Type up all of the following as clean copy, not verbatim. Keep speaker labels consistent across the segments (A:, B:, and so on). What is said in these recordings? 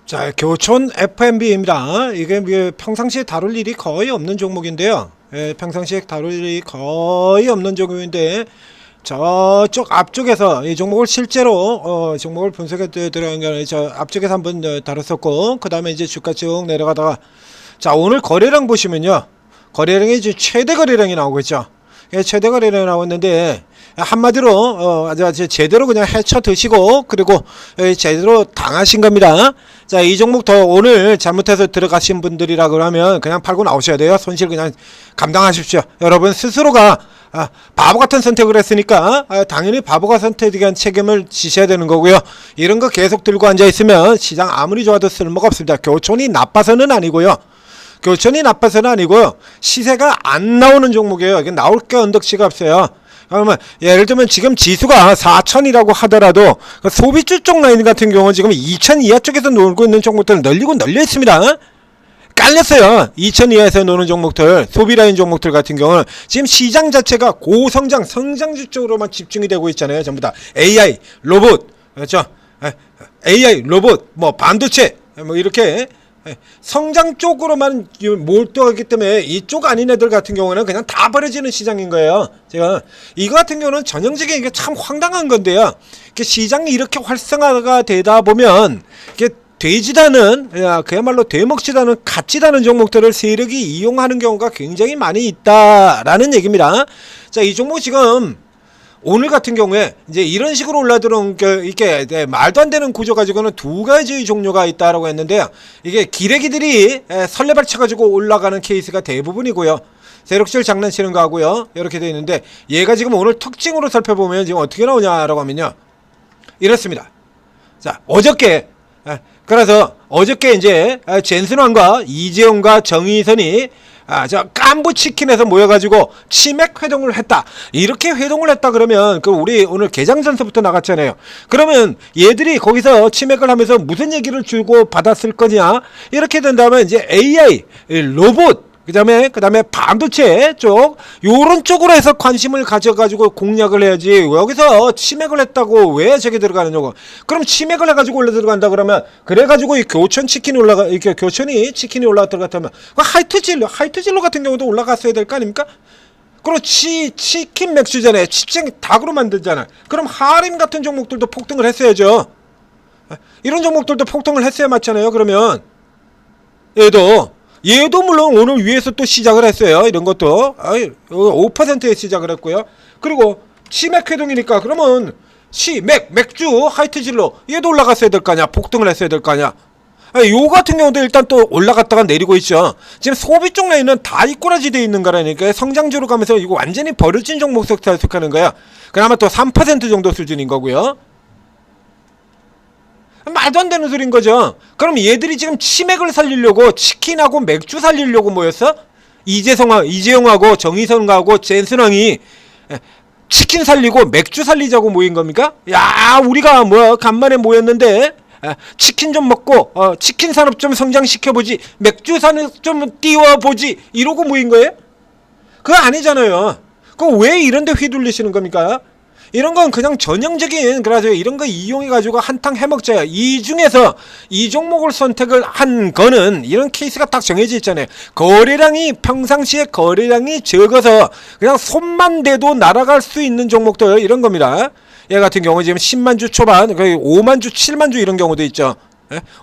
A: 자, 교촌 F&B입니다. 이게 평상시에 다룰 일이 거의 없는 종목인데요. 평상시에 다룰 일이 거의 없는 종목인데 저쪽 앞쪽에서 이 종목을 실제로 종목을 분석해 들어간 게 저 앞쪽에서 한번 다뤘었고, 그 다음에 이제 주가 쭉 내려가다가, 자, 오늘 거래량 보시면요, 거래량이 이제 최대 거래량이 나오고 있죠. 최대 거래량이 나왔는데 한마디로 아주 제대로 그냥 헤쳐 드시고, 그리고 제대로 당하신 겁니다. 자, 이 종목 더 오늘 잘못해서 들어가신 분들이라 그러면 그냥 팔고 나오셔야 돼요. 손실 그냥 감당하십시오. 여러분 스스로가 바보 같은 선택을 했으니까 당연히 바보가 선택에 대한 책임을 지셔야 되는 거고요. 이런 거 계속 들고 앉아 있으면 시장 아무리 좋아도 쓸모가 없습니다. 교촌이 나빠서는 아니고요. 교촌이 나빠서는 아니고요. 시세가 안 나오는 종목이에요. 이게 나올 게 언덕치가 없어요. 그러면 예를 들면 지금 지수가 4,000이라고 하더라도 소비주 쪽 라인 같은 경우는 지금 2,000 이하 쪽에서 놀고 있는 종목들은 널리고 널려 있습니다. 깔렸어요. 2,000 이하에서 노는 종목들, 소비라인 종목들 같은 경우는 지금 시장 자체가 고성장, 성장주 쪽으로만 집중이 되고 있잖아요. 전부 다 AI, 로봇, 그렇죠? AI, 로봇, 뭐 반도체, 뭐 이렇게 성장 쪽으로만 몰두하기 때문에 이쪽 아닌 애들 같은 경우는 그냥 다 버려지는 시장인 거예요. 제가 이거 같은 경우는 전형적인 이게 참 황당한 건데요. 시장이 이렇게 활성화가 되다 보면 이게 되지도 않은, 그야말로 되먹지도 않은 가치도 않은 종목들을 세력이 이용하는 경우가 굉장히 많이 있다라는 얘기입니다. 자, 이 종목 지금 오늘 같은 경우에 이제 이런 식으로 올라들어온 이게 말도 안 되는 구조 가지고는 두 가지 종류가 있다라고 했는데요. 이게 기레기들이 설레발 쳐가지고 올라가는 케이스가 대부분이고요. 세력질 장난치는 거 하고요. 이렇게 되어 있는데 얘가 지금 오늘 특징으로 살펴보면 지금 어떻게 나오냐라고 하면요. 이렇습니다. 자, 어저께 그래서 어저께 이제 젠슨왕과 이재용과 정의선이 저 깐부치킨에서 모여가지고 치맥 회동을 했다. 이렇게 회동을 했다 그러면 우리 오늘 개장선서부터 나갔잖아요. 그러면 얘들이 거기서 치맥을 하면서 무슨 얘기를 주고 받았을 거냐? 이렇게 된다면 이제 AI, 로봇, 그다음에 반도체 쪽 요런 쪽으로 해서 관심을 가져가지고 공략을 해야지. 여기서 치맥을 했다고 왜 저기 들어가느냐고. 그럼 치맥을 해가지고 올라 들어간다 그러면 그래가지고 이 교촌 치킨이 이렇게 교촌이 치킨이 올라 들어갔다면 하이트진로 같은 경우도 올라갔어야 될 거 아닙니까? 그리고 치킨 맥주잖아요. 치킨 닭으로 만들잖아요. 그럼 하림 같은 종목들도 폭등을 했어야죠. 이런 종목들도 폭등을 했어야 맞잖아요. 그러면 얘도 물론 오늘 위에서 또 시작을 했어요. 이런 것도 5%에 시작을 했고요. 그리고 치맥 회동이니까 그러면 맥주 하이트진로 얘도 올라갔어야 될 거 아니야. 폭등을 했어야 될 거 아니야. 요 같은 경우도 일단 또 올라갔다가 내리고 있죠. 지금 소비 쪽 라인은 다 이꼬라지 돼 있는 거라니까. 성장주로 가면서 이거 완전히 버려진 종목 속하는 거야. 그나마 또 3% 정도 수준인 거고요. 말도 안 되는 소린 거죠. 그럼 얘들이 지금 치맥을 살리려고 치킨하고 맥주 살리려고 모였어? 이재용하고 정의선하고 젠슨왕이 치킨 살리고 맥주 살리자고 모인 겁니까? 야, 우리가 간만에 모였는데 치킨 좀 먹고 치킨 산업 좀 성장시켜보지, 맥주 산업 좀 띄워보지, 이러고 모인 거예요? 그거 아니잖아요. 그거 왜 이런데 휘둘리시는 겁니까? 이런 건 그냥 전형적인, 그래서 이런 거 이용해가지고 한탕 해먹자야. 이 중에서 이 종목을 선택을 한 거는 이런 케이스가 딱 정해져 있잖아요. 평상시에 거래량이 적어서 그냥 손만 대도 날아갈 수 있는 종목들, 이런 겁니다. 얘 같은 경우 지금 10만 주 초반, 거의 5만 주, 7만 주 이런 경우도 있죠.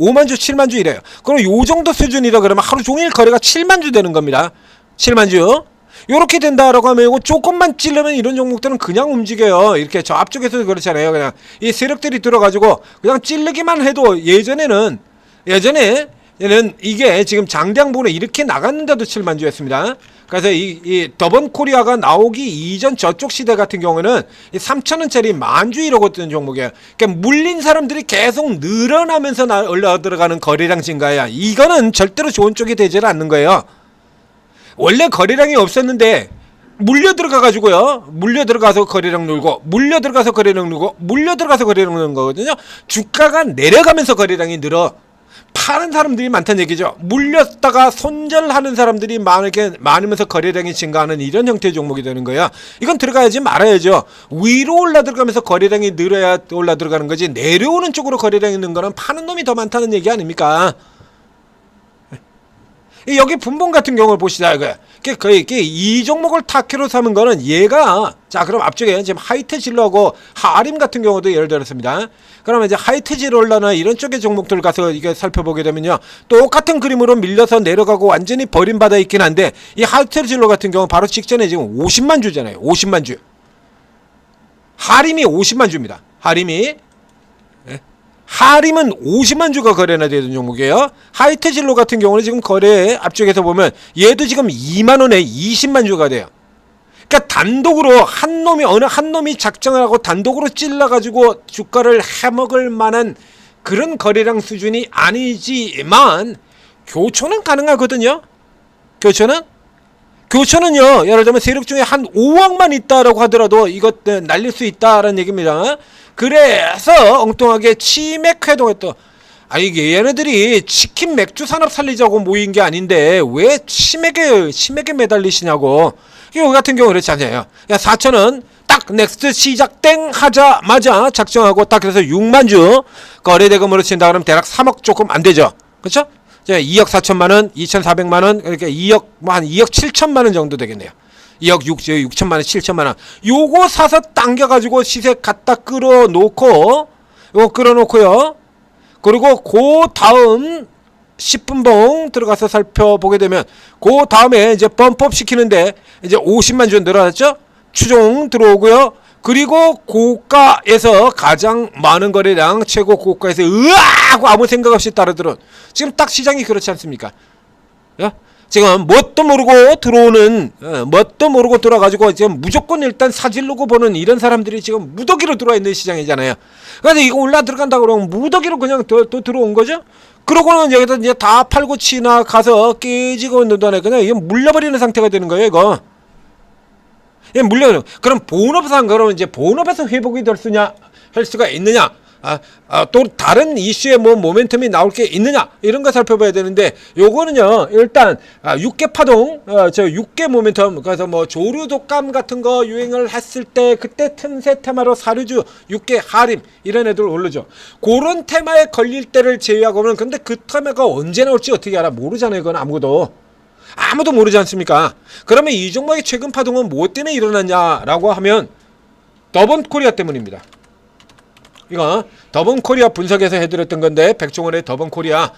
A: 5만 주, 7만 주 이래요. 그럼 요 정도 수준이라 그러면 하루 종일 거래가 7만 주 되는 겁니다. 7만 주. 요렇게 된다라고 하면 이거 조금만 찌르면 이런 종목들은 그냥 움직여요. 이렇게 저 앞쪽에서 그렇잖아요. 그냥 이 세력들이 들어가지고 그냥 찌르기만 해도 예전에는 이게 지금 장대양 부분에 이렇게 나갔는데도 7만 주였습니다. 그래서 이 더번 코리아가 나오기 이전 저쪽 시대 같은 경우는 3,000원짜리 만주 이러고 뜨는 종목이에요. 그러니까 물린 사람들이 계속 늘어나면서 올라 들어가는 거래량 증가야. 이거는 절대로 좋은 쪽이 되지 않는 거예요. 원래 거래량이 없었는데 물려 들어가서 거래량 늘고, 물려 들어가서 거래량 늘고, 물려 들어가서 거래량 느는 거거든요. 주가가 내려가면서 거래량이 늘어. 파는 사람들이 많다는 얘기죠. 물렸다가 손절하는 사람들이 많으면서 거래량이 증가하는 이런 형태의 종목이 되는 거야. 이건 들어가야지 말아야죠. 위로 올라 들어가면서 거래량이 늘어야 올라 들어가는 거지, 내려오는 쪽으로 거래량이 있는 거는 파는 놈이 더 많다는 얘기 아닙니까? 여기 분봉 같은 경우를 보시자. 이 종목을 타케로 삼은 거는 얘가, 자 그럼 앞쪽에 지금 하이트질러하고 하림 같은 경우도 예를 들었습니다. 그러면 이제 하이트질러나 이런 쪽의 종목들 가서 이게 살펴보게 되면요, 똑같은 그림으로 밀려서 내려가고 완전히 버림받아 있긴 한데, 이 하이트질러 같은 경우 바로 직전에 지금 50만 주잖아요. 50만 주. 하림이 50만 주입니다. 하림은 50만 주가 거래나 되는 종목이에요. 하이트진로 같은 경우는 지금 거래 앞쪽에서 보면 얘도 지금 2만원에 20만 주가 돼요. 그러니까 단독으로 어느 한 놈이 작정을 하고 단독으로 찔러가지고 주가를 해먹을 만한 그런 거래량 수준이 아니지만 교촌은 가능하거든요. 교촌은요, 예를 들면 세력 중에 한 5억만 있다라고 하더라도 이것 날릴 수 있다라는 얘기입니다. 그래서 엉뚱하게 치맥 회동했던, 이게 얘네들이 치킨 맥주 산업 살리자고 모인 게 아닌데 왜 치맥에 매달리시냐고. 이거 같은 경우 그렇지 않아요. 야, 4천원 딱 넥스트 시작 땡 하자마자 작정하고 딱 그래서 6만 주 거래대금으로 친다 그러면 대략 3억 조금 안 되죠. 그렇죠? 2억 4천만원, 2,400만원, 그러니까 2억, 한 2억 7천만원 정도 되겠네요. 2억 6천만원, 7천만원. 요거 사서 당겨가지고 시세 갖다 끌어놓고요. 그리고 그 다음 10분봉 들어가서 살펴보게 되면, 그 다음에 이제 펌프업 시키는데 이제 50만 주 늘어났죠? 추종 들어오고요. 그리고 고가에서 가장 많은 거래량, 최고 고가에서 으아하고 아무 생각 없이 따라들은, 지금 딱 시장이 그렇지 않습니까? 지금 뭣도 모르고 들어가지고 지금 무조건 일단 사질르고 보는 이런 사람들이 지금 무더기로 들어와 있는 시장이잖아요. 그래서 이거 올라 들어간다 그러면 무더기로 그냥 또 들어온 거죠. 그러고는 여기다 이제 다 팔고 치나 가서 깨지고 있는 동안에 그냥 이게 물려버리는 상태가 되는 거예요, 이거. 물려. 그럼 본업상, 그러면 이제 본업에서 회복이 할 수가 있느냐? 또 다른 이슈에 뭐 모멘텀이 나올 게 있느냐? 이런 거 살펴봐야 되는데, 요거는요, 일단, 6개 파동, 6개 모멘텀, 그래서 뭐 조류 독감 같은 거 유행을 했을 때, 그때 틈새 테마로 사류주, 6개 하림, 이런 애들 오르죠. 그런 테마에 걸릴 때를 제외하고는, 근데 그 테마가 언제 나올지 어떻게 알아? 모르잖아요, 이건 아무도 모르지 않습니까? 그러면 이 종목의 최근 파동은 뭐 때문에 일어났냐라고 하면 더본코리아 때문입니다. 이거 더본코리아 분석에서 해드렸던 건데, 백종원의 더본코리아가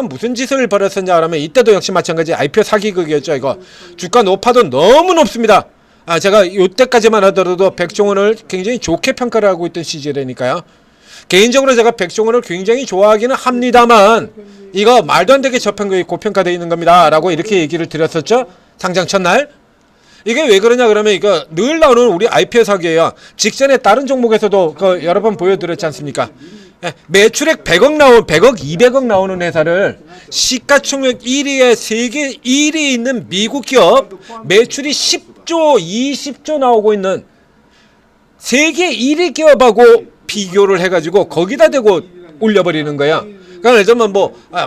A: 무슨 짓을 벌였었냐 하면, 이때도 역시 마찬가지 IPO 사기극이었죠. 이거 주가 높아도 너무 높습니다. 제가 이때까지만 하더라도 백종원을 굉장히 좋게 평가를 하고 있던 시절이니까요. 개인적으로 제가 백종원을 굉장히 좋아하기는 합니다만, 이거 말도 안 되게 고평가되어 있는 겁니다 라고 이렇게 얘기를 드렸었죠. 상장 첫날. 이게 왜 그러냐 그러면, 이거 늘 나오는 우리 IPO 사기예요. 직전에 다른 종목에서도 여러 번 보여드렸지 않습니까? 매출액 100억 200억 나오는 회사를 시가총액 1위에 세계 1위에 있는 미국 기업, 매출이 10조 20조 나오고 있는 세계 1위 기업하고 비교를 해가지고 거기다 대고 올려버리는 거야. 그러니까 예를 들면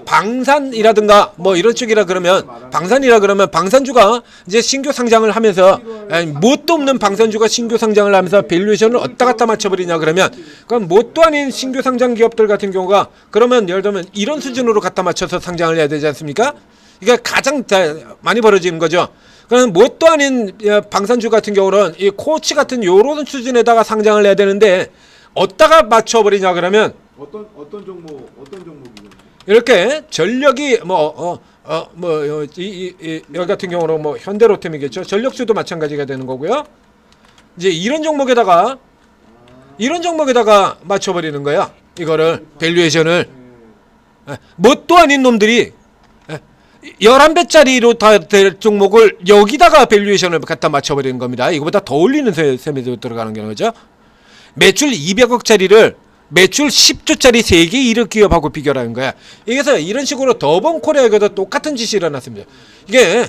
A: 방산이라든가 뭐 이런 쪽이라 그러면, 방산주가 이제 신규 상장을 하면서, 뭣도 없는 방산주가 신규 상장을 하면서 밸류에이션을 어디다 갖다 맞춰버리냐 그러면, 그럼 뭣도 아닌 신규 상장 기업들 같은 경우가, 그러면 예를 들면 이런 수준으로 갖다 맞춰서 상장을 해야 되지 않습니까? 이게 가장 많이 벌어지는 거죠. 그럼 뭣도 아닌 방산주 같은 경우는 이 코치 같은 요런 수준에다가 상장을 해야 되는데, 어디다가 맞춰버리냐 그러면,
B: 어떤 종목이요?
A: 이렇게 전력이 여기 같은 경우는 뭐 현대로템이겠죠. 전력주도 마찬가지가 되는 거고요. 이제 이런 종목에다가 맞춰버리는 거야. 이거를 밸류에이션을. 뭣도 아닌 놈들이 11배짜리로 다 될 종목을 여기다가 밸류에이션을 갖다 맞춰버리는 겁니다. 이거보다 더 올리는 셈이 들어가는 거죠. 매출 200억짜리를 매출 10조짜리 세계 1억 기업하고 비교를 하는 거야. 그래서 이런 식으로 더본코리아에도 똑같은 짓이 일어났습니다. 이게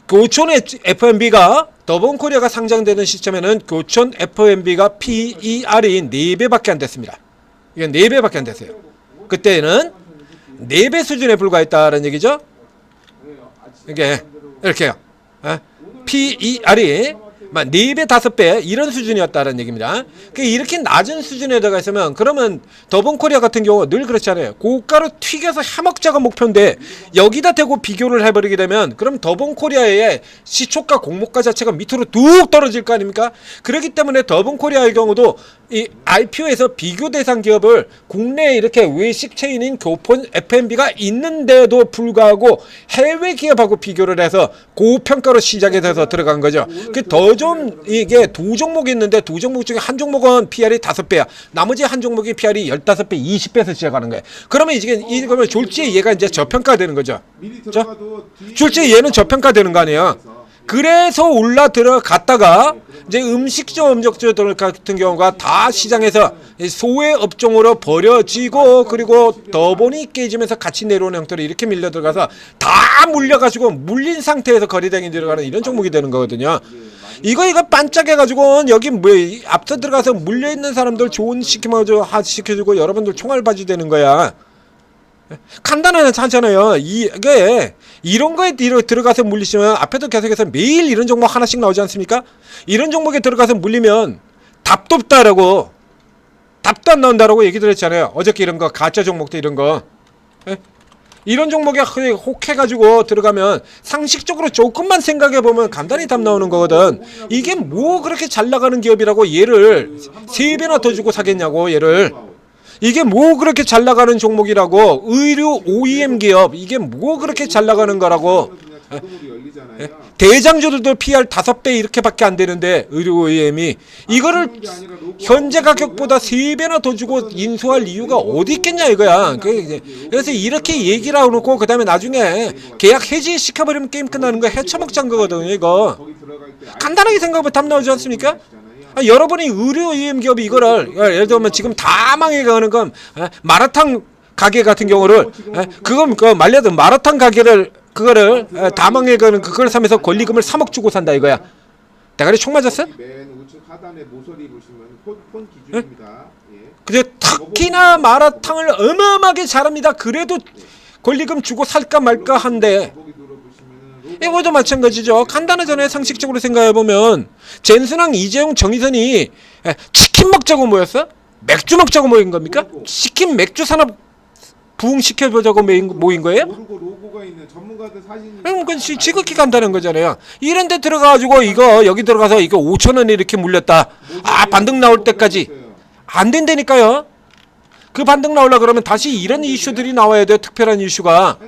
A: 교촌의 F&B가, 더본코리아가 상장되는 시점에는 교촌 F&B가 PER이 4배밖에 안 됐습니다. 이게 4배밖에 안 됐어요. 그때는 4배 수준에 불과했다는 얘기죠. 이게 이렇게요. PER이 4배, 5배 이런 수준이었다는 얘기입니다. 이렇게 낮은 수준에 들어가 있으면 그러면 더본코리아 같은 경우 늘 그렇잖아요. 고가로 튀겨서 해먹자가 목표인데 여기다 대고 비교를 해버리게 되면 그럼 더본코리아의 시초가 공모가 자체가 밑으로 뚝 떨어질 거 아닙니까? 그렇기 때문에 더본코리아의 경우도 이 IPO에서 비교 대상 기업을 국내에 이렇게 외식 체인인 교폰 F&B가 있는데도 불구하고 해외 기업하고 비교를 해서 고평가로 시작에 돼서 들어간 거죠. 더 좀 이게 두 종목이 있는데 두 종목 중에 한 종목은 PR이 5배야. 나머지 한 종목이 PR이 15배, 20배에서 시작하는 거예요. 그러면 이거면 졸지에 얘가 이제 저평가되는 거죠. 졸지에 얘는 저평가되는 거 아니에요. 그래서 올라 들어갔다가 이제 음식점 음식점 같은 경우가 다 시장에서 소외 업종으로 버려지고 그리고 더본이 깨지면서 같이 내려오는 형태로 이렇게 밀려 들어가서 다 물려가지고 물린 상태에서 거래량이 들어가는 이런 종목이 되는 거거든요. 이거 반짝해가지고 여기 뭐 앞서 들어가서 물려 있는 사람들 좋은 시켜주고 여러분들 총알바지 되는 거야. 간단하지 않잖아요. 이게 이런 거에 들어가서 물리시면 앞에도 계속해서 매일 이런 종목 하나씩 나오지 않습니까? 이런 종목에 들어가서 물리면 답도 없다라고, 답도 안 나온다라고 얘기들 했잖아요. 어저께 이런 거 가짜 종목도 이런 거. 이런 종목에 혹해가지고 들어가면 상식적으로 조금만 생각해보면 간단히 답 나오는 거거든. 이게 뭐 그렇게 잘 나가는 기업이라고 얘를 3배나 더 주고 사겠냐고 얘를. 이게 뭐 그렇게 잘 나가는 종목이라고. 의류 OEM 기업 이게 뭐 그렇게 잘 나가는 거라고. 대장주들도 PR 5배 이렇게밖에 안 되는데 의류 OEM이 이거를 현재 가격보다 3배나 더 주고 인수할 이유가 어디 있겠냐 이거야. 그래서 이렇게 얘기를 하고 놓고 그 다음에 나중에 계약 해지 시켜버리면 게임 끝나는 거 해쳐먹자는 거거든요. 이거 간단하게 생각하면 답 나오지 않습니까? 여러분이 의류 OEM 기업이 이거를 예를 들면 지금 다 망해가는 건 마라탕 가게 같은 경우를 그건 말려도 마라탕 가게를 그거를 다 망해가는 그걸 사면서 권리금을 3억 주고 산다 이거야. 대가리 총 맞았어?
B: 맨 우측 하단에 모서리 보시면 폰 기준입니다.
A: 근데 특히나 마라탕을 어마어마하게 잘합니다. 그래도 권리금 주고 살까 말까 한데 이거도 마찬가지죠. 간단하잖아요. 상식적으로 생각해보면 젠순왕, 이재용, 정의선이 치킨 먹자고 모였어? 맥주 먹자고 모인 겁니까? 치킨 맥주 산업 부흥시켜보자고 모인 거예요?
B: 로고가 있는 전문가들 사진이
A: 그건 지극히 간단한 거잖아요. 이런 데 들어가가지고 여기 들어가서 이거 5,000원에 이렇게 물렸다. 반등 나올 때까지 안 된다니까요. 그 반등 나오려 그러면 다시 이런 이슈들이 나와야 돼요. 특별한 이슈가.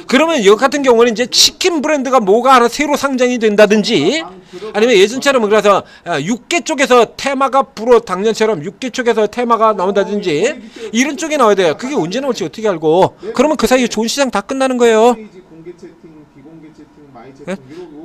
A: 그러면 여기 같은 경우는 이제 치킨 브랜드가 뭐가 하나 새로 상장이 된다든지 아니면 예전처럼 그래서 육개 쪽에서 테마가 당년처럼 육개 쪽에서 테마가 나온다든지 이런 쪽에 나와야 돼요. 그게 언제 나올지 어떻게 알고. 그러면 그 사이에 좋은 시장 다 끝나는 거예요.
B: 공개 채팅, 비공개 채팅, 마이 채팅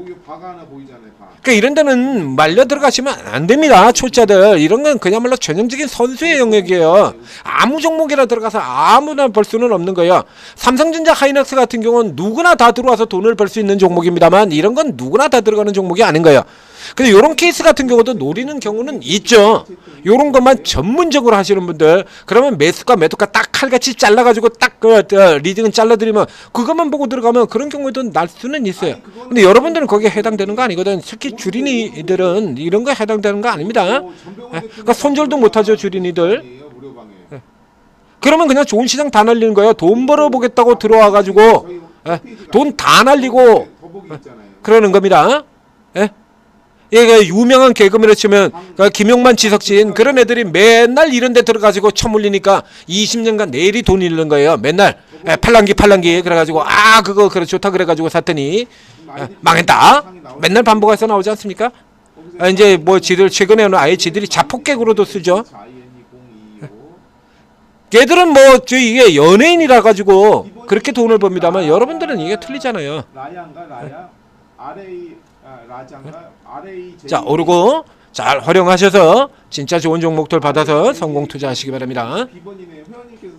B: 이거 바가 하나 보이잖아요.
A: 그러니까 이런 데는 말려 들어가시면 안 됩니다. 초짜들. 이런 건 그야말로 전형적인 선수의 영역이에요. 아무 종목이라 들어가서 아무나 벌 수는 없는 거예요. 삼성전자 하이닉스 같은 경우는 누구나 다 들어와서 돈을 벌 수 있는 종목입니다만 이런 건 누구나 다 들어가는 종목이 아닌 거예요. 근데 이런 케이스 같은 경우도 노리는 경우는 있죠. 이런 것만 전문적으로 하시는 분들 그러면 매수가 매도가 딱 칼같이 잘라가지고 딱 리딩은 잘라드리면 그것만 보고 들어가면 그런 경우에도 날 수는 있어요. 근데 여러분들은 거기에 해당되는 거 아니거든. 특히 주린이들은 이런 거에 해당되는 거 아닙니다. 그러니까 손절도 못하죠 주린이들. 그러면 그냥 좋은 시장 다 날리는 거예요. 돈 벌어보겠다고 들어와가지고 돈 다 날리고 그러는 겁니다. 얘가 유명한 개그맨을 치면 김용만, 지석진 그런 애들이 맨날 이런 데 들어가지고 쳐물리니까 20년간 내리 돈 잃는 거예요. 맨날 팔랑기 그래가지고 그거 그래 좋다 그래가지고 샀더니 망했다. 맨날 반복해서 나오지 않습니까? 이제 뭐 지들 최근에는 아예 지들이 자폭객으로도 쓰죠. 걔들은 뭐 이게 연예인이라 가지고 그렇게 돈을 법니다만 여러분들은 이게 틀리잖아요. 자 오르고 잘 활용하셔서 진짜 좋은 종목들 받아서 성공 투자하시기 바랍니다.
B: 비번이네 회원님께서